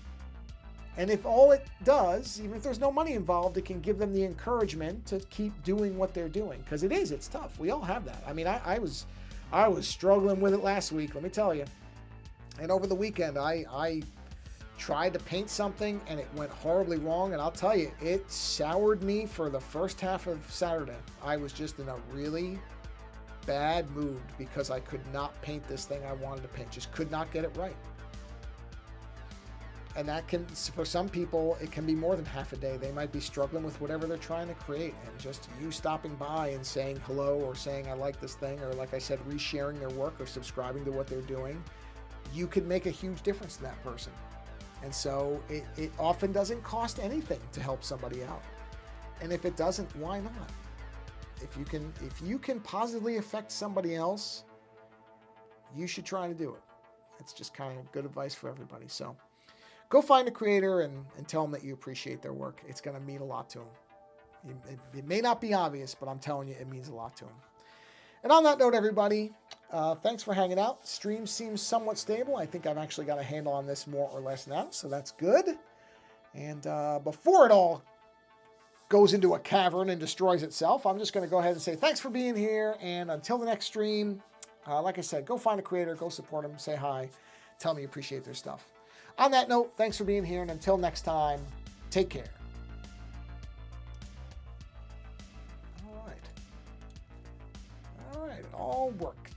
And if all it does, even if there's no money involved, it can give them the encouragement to keep doing what they're doing. Because it's tough. We all have that. I mean, I was struggling with it last week, let me tell you. And over the weekend, I tried to paint something and it went horribly wrong. And I'll tell you, it soured me for the first half of Saturday. I was just in a really bad mood because I could not paint this thing I wanted to paint. Just could not get it right. And that can, for some people, it can be more than half a day. They might be struggling with whatever they're trying to create. And just you stopping by and saying hello or saying I like this thing, or like I said, resharing their work or subscribing to what they're doing, you could make a huge difference to that person. And so it often doesn't cost anything to help somebody out. And if it doesn't, why not? If you can positively affect somebody else, you should try to do it. It's just kind of good advice for everybody. So go find a creator and tell them that you appreciate their work. It's going to mean a lot to them. It may not be obvious, but I'm telling you, it means a lot to them. And on that note, everybody, thanks for hanging out. Stream seems somewhat stable. I think I've actually got a handle on this more or less now, so that's good. And before it all goes into a cavern and destroys itself, I'm just going to go ahead and say thanks for being here. And until the next stream, like I said, go find a creator, go support them, say hi, tell them you appreciate their stuff. On that note, thanks for being here, and until next time, take care. All right, it all works.